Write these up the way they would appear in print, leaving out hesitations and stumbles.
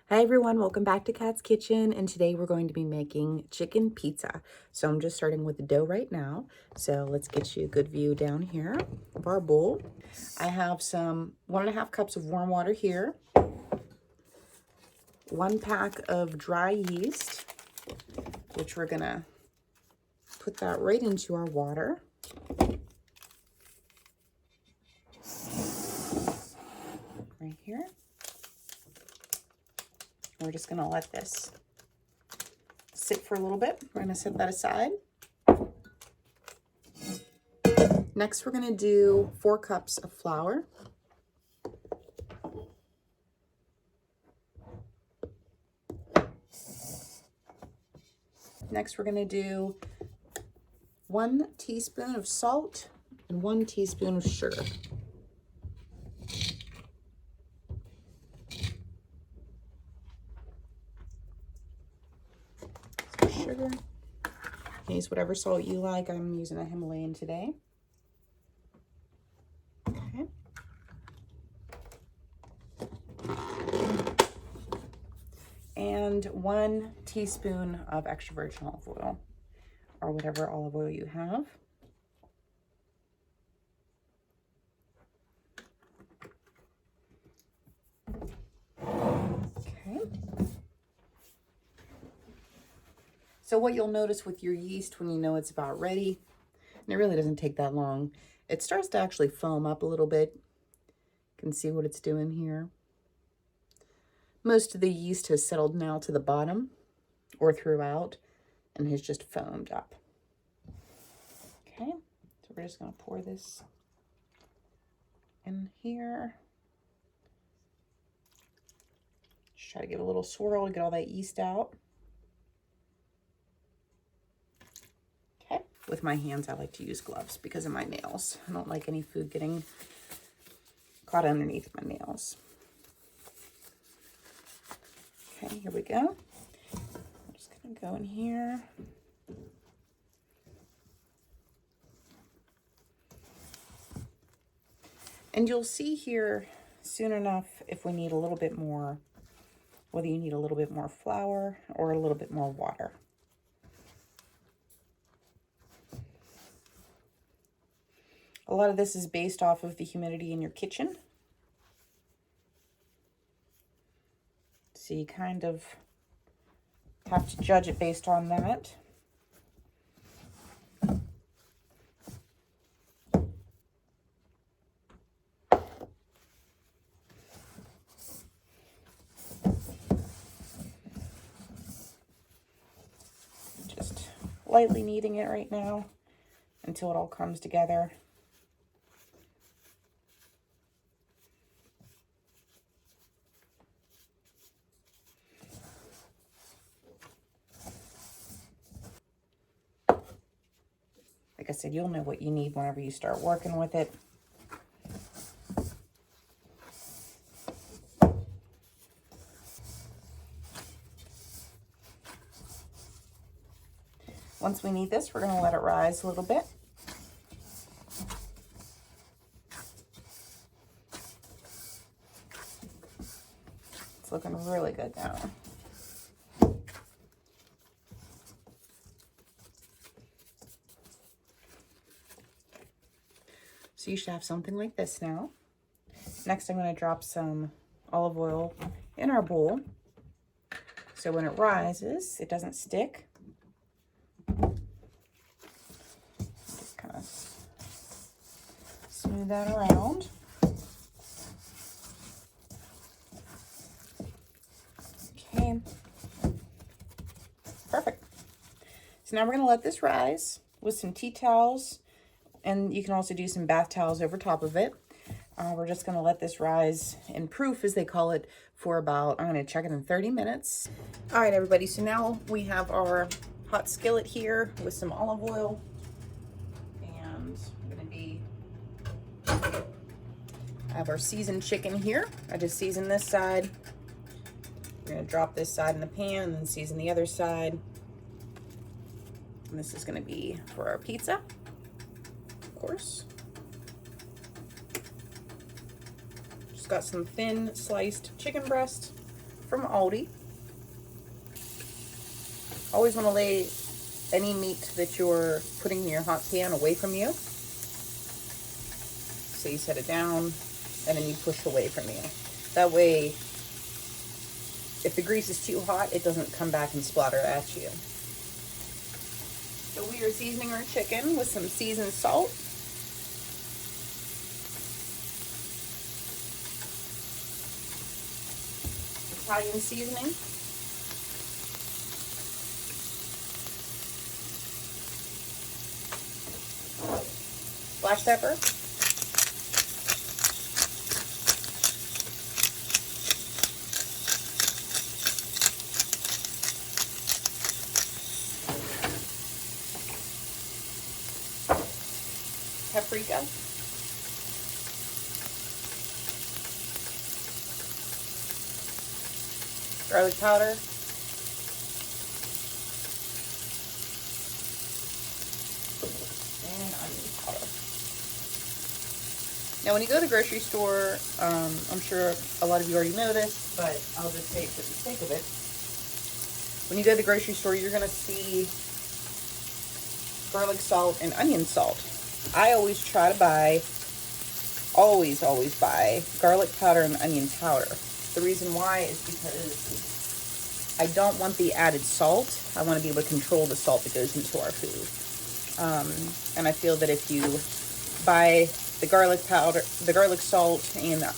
Hi everyone, welcome back to Kat's Kitchen, and today we're going to be making chicken pizza. So I'm just starting with the dough right now. So let's get you a good view down here of our bowl. I have some 1.5 cups of warm water here, 1 pack of dry yeast, which we're gonna put that right into our water. Right here. We're just gonna let this sit for a little bit. We're gonna set that aside. Next, we're gonna do 4 cups of flour. Next, we're gonna do 1 teaspoon of salt and 1 teaspoon of sugar. So sugar. You can use whatever salt you like. I'm using a Himalayan today. Okay. And 1 teaspoon of extra virgin olive oil, or whatever olive oil you have. Okay. So what you'll notice with your yeast when you know it's about ready, and it really doesn't take that long, it starts to actually foam up a little bit. You can see what it's doing here. Most of the yeast has settled now to the bottom or throughout and has just foamed up. Okay, so we're just going to pour this in here. Just try to give it a little swirl to get all that yeast out. Okay, with my hands I like to use gloves because of my nails. I don't like any food getting caught underneath my nails. Okay, here we go. I'm just going to go in here. And you'll see here soon enough if we need a little bit more, whether you need a little bit more flour or a little bit more water. A lot of this is based off of the humidity in your kitchen. So you kind of have to judge it based on that. Just lightly kneading it right now until it all comes together. Like I said, you'll know what you need whenever you start working with it. Once we knead this, we're going to let it rise a little bit. It's looking really good now. So you should have something like this now. Next, I'm going to drop some olive oil in our bowl. So when it rises, it doesn't stick. Just kind of smooth that around. Okay. Perfect. So now we're going to let this rise with some tea towels. And you can also do some bath towels over top of it. We're just going to let this rise in proof, as they call it, for about, I'm going to check it in 30 minutes. All right, everybody. So now we have our hot skillet here with some olive oil. And I'm going to be, I have our seasoned chicken here. I just seasoned this side. We're going to drop this side in the pan and then season the other side. And this is going to be for our pizza, of course. Got some thin sliced chicken breast from Aldi. Always want to lay any meat that you're putting in your hot pan away from you. So you set it down and then you push away from you. That way, if the grease is too hot, it doesn't come back and splatter at you. So we are seasoning our chicken with some seasoned salt. Italian seasoning. Black pepper. Paprika. Garlic powder. And onion powder. Now when you go to the grocery store, I'm sure a lot of you already know this, but I'll just say it for the sake of it. When you go to the grocery store, you're going to see garlic salt and onion salt. I always try to buy, always buy garlic powder and onion powder. The reason why is because I don't want the added salt. I want to be able to control the salt that goes into our food. And I feel that if you buy the garlic powder, the garlic salt and the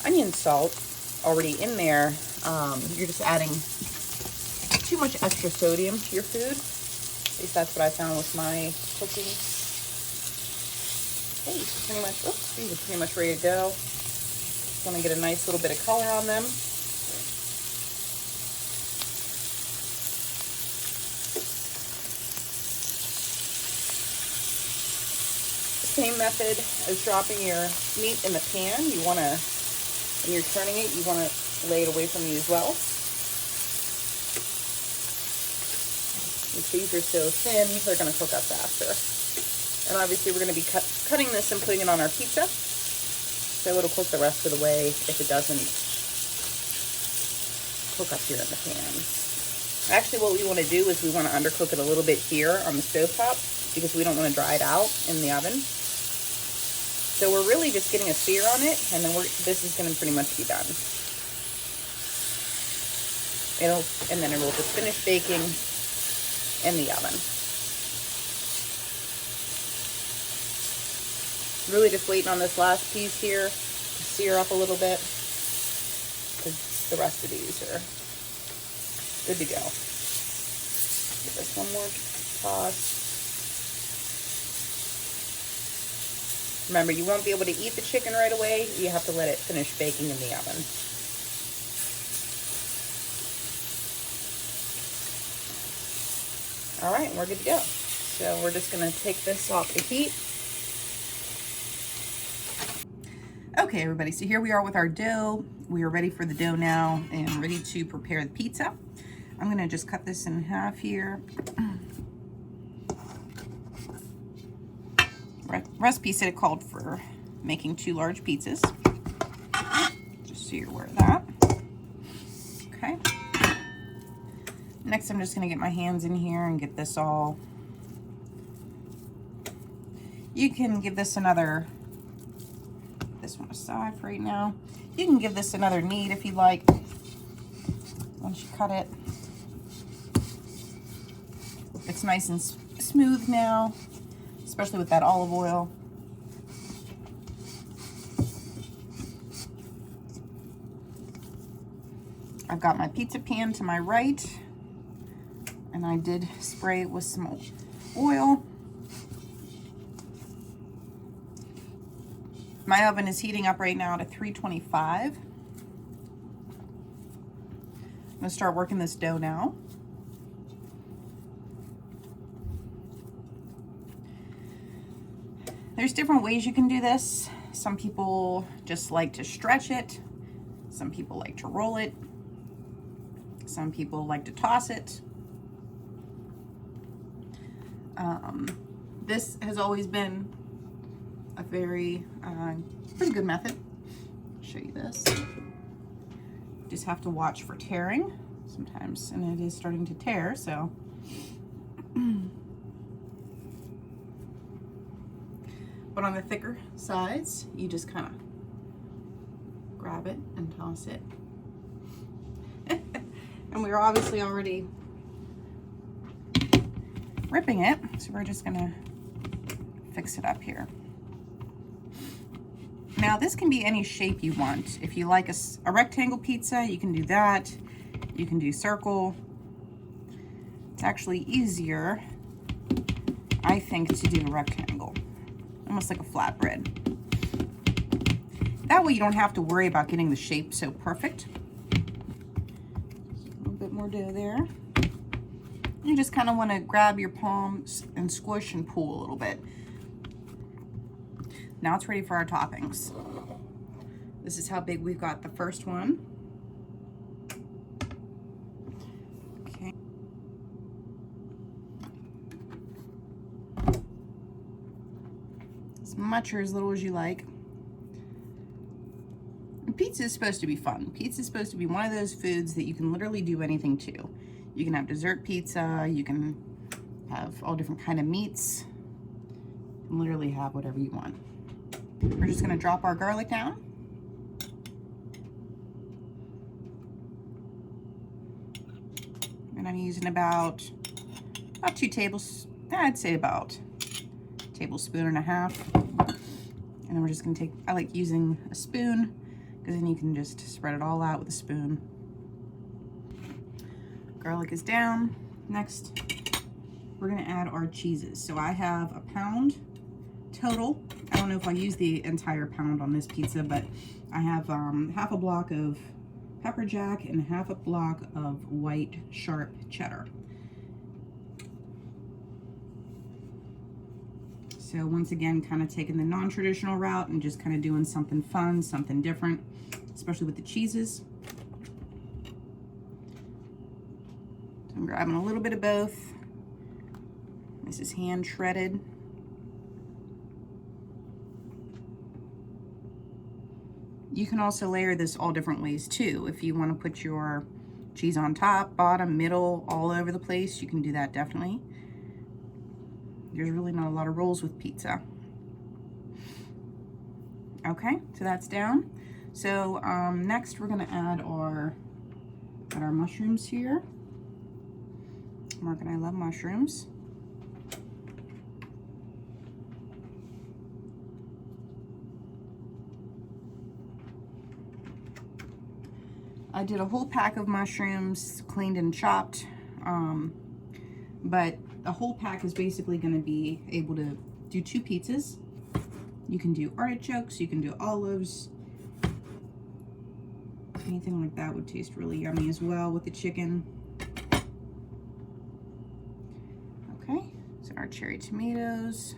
onion salt already in there, you're just adding too much extra sodium to your food. At least that's what I found with my cooking. Okay, pretty much, oops, these are pretty much ready to go. Just want to get a nice little bit of color on them. Same method as dropping your meat in the pan. You want to, when you're turning it, you want to lay it away from you as well. These are so thin, they're going to cook up faster. And obviously we're going to be cutting this and putting it on our pizza. So it'll cook the rest of the way if it doesn't cook up here in the pan. Actually, what we want to do is we want to undercook it a little bit here on the stovetop because we don't want to dry it out in the oven. So we're really just getting a sear on it, and then this is going to pretty much be done. And then it will just finish baking in the oven. Really just waiting on this last piece here to sear up a little bit, because the rest of these are good to go. Give this one more toss. Remember, you won't be able to eat the chicken right away. You have to let it finish baking in the oven. All right, we're good to go. So we're just gonna take this off the heat. Okay, everybody, so here we are with our dough. We are ready for the dough now and ready to prepare the pizza. I'm gonna just cut this in half here. Recipe said it called for making 2 large pizzas. Just so you're aware of that. Okay. Next, I'm just gonna get my hands in here and get this all. You can give this another, this one aside for right now. You can give this another knead if you like, once you cut it. It's nice and smooth now, especially with that olive oil. I've got my pizza pan to my right, and I did spray it with some oil. My oven is heating up right now to 325. I'm gonna start working this dough now. There's different ways you can do this. Some people just like to stretch it. Some people like to roll it. Some people like to toss it. This has always been a very pretty good method. I'll show you this. Just have to watch for tearing sometimes, and it is starting to tear, so. But on the thicker sides, you just kind of grab it and toss it. And we're obviously already ripping it, so we're just gonna fix it up here. Now this can be any shape you want. If you like a rectangle pizza, you can do that. You can do circle. It's actually easier, I think, to do a rectangle, almost like a flatbread. That way you don't have to worry about getting the shape so perfect. A little bit more dough there. You just kind of want to grab your palms and squish and pull a little bit. Now it's ready for our toppings. This is how big we've got the first one. Okay. As much or as little as you like. And pizza is supposed to be fun. Pizza is supposed to be one of those foods that you can literally do anything to. You can have dessert pizza, you can have all different kind of meats. You can literally have whatever you want. We're just gonna drop our garlic down. And I'm using about 2 tablespoons, I'd say about a tablespoon and a half. And then we're just gonna take, I like using a spoon because then you can just spread it all out with a spoon. Garlic is down. Next, we're gonna add our cheeses. So I have a pound total. I don't know if I use the entire pound on this pizza, but I have half a block of pepper jack and half a block of white sharp cheddar. So once again, kind of taking the non-traditional route and just kind of doing something fun, something different, especially with the cheeses. So I'm grabbing a little bit of both. This is hand shredded. You can also layer this all different ways too. If you want to put your cheese on top, bottom, middle, all over the place, you can do that definitely. There's really not a lot of rules with pizza. Okay, so that's down. So next we're gonna add our mushrooms here. Mark and I love mushrooms. I did a whole pack of mushrooms, cleaned and chopped, but the whole pack is basically going to be able to do 2 pizzas. You can do artichokes, you can do olives, anything like that would taste really yummy as well with the chicken. Okay, so our cherry tomatoes,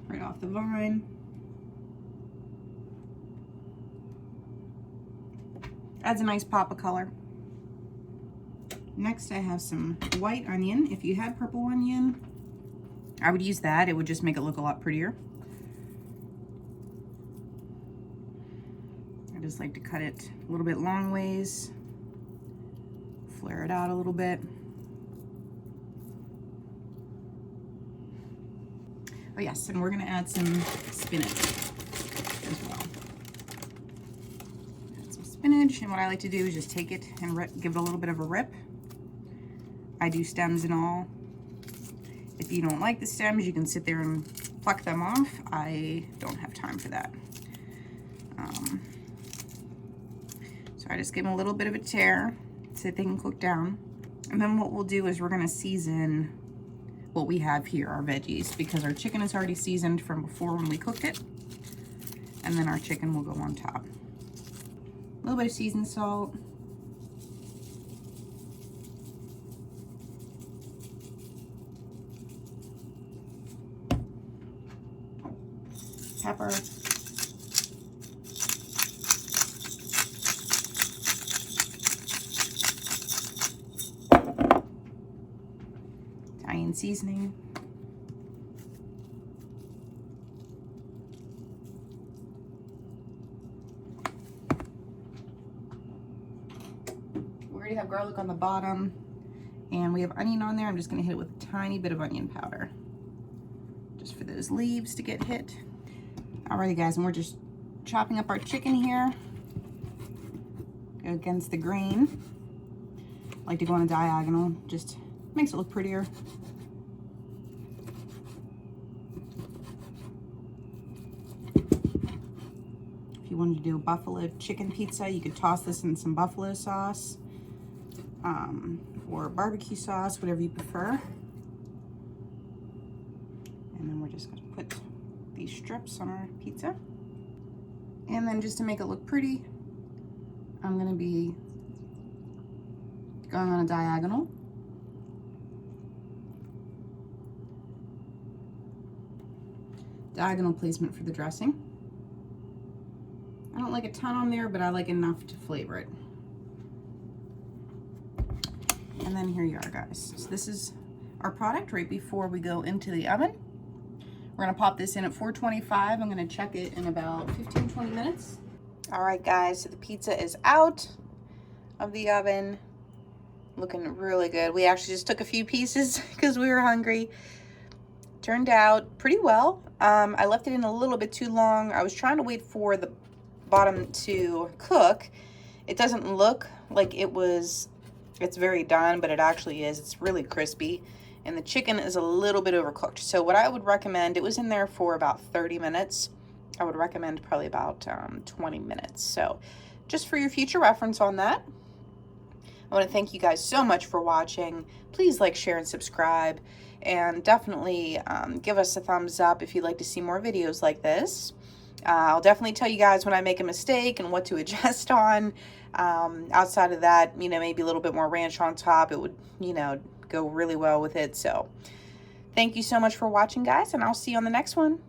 right off the vine. Adds a nice pop of color. Next I have some white onion. If you had purple onion, I would use that. It would just make it look a lot prettier. I just like to cut it a little bit long ways, flare it out a little bit. Oh yes, and we're gonna add some spinach as well. Spinach, and what I like to do is just take it and give it a little bit of a rip. I do stems and all. If you don't like the stems, you can sit there and pluck them off. I don't have time for that. So I just give them a little bit of a tear so that they can cook down. And then what we'll do is we're gonna season what we have here, our veggies, because our chicken is already seasoned from before when we cooked it. And then our chicken will go on top. A little bit of seasoned salt. Pepper. Italian seasoning. already have garlic on the bottom, and we have onion on there. I'm just gonna hit it with a tiny bit of onion powder, just for those leaves to get hit. Alrighty guys, and we're just chopping up our chicken here. Go against the grain. I like to go on a diagonal, just makes it look prettier. If you wanted to do a buffalo chicken pizza, you could toss this in some buffalo sauce or barbecue sauce, whatever you prefer. And then we're just going to put these strips on our pizza. And then just to make it look pretty, I'm going to be going on a diagonal. Diagonal placement for the dressing. I don't like a ton on there, but I like enough to flavor it. And then here you are, guys. So this is our product right before we go into the oven. We're gonna pop this in at 425. I'm gonna check it in about 15-20 minutes. All right, guys, so the pizza is out of the oven. Looking really good. We actually just took a few pieces because we were hungry. Turned out pretty well. I left it in a little bit too long. I was trying to wait for the bottom to cook. It doesn't look like it's very done, but it actually is. It's really crispy, and the chicken is a little bit overcooked. So what I would recommend, it was in there for about 30 minutes. I would recommend probably about 20 minutes. So just for your future reference on that. I want to thank you guys so much for watching. Please like, share, and subscribe, and definitely give us a thumbs up if you'd like to see more videos like this. I'll definitely tell you guys when I make a mistake and what to adjust on. Outside of that, you know, maybe a little bit more ranch on top. It would, you know, go really well with it. So thank you so much for watching, guys, and I'll see you on the next one.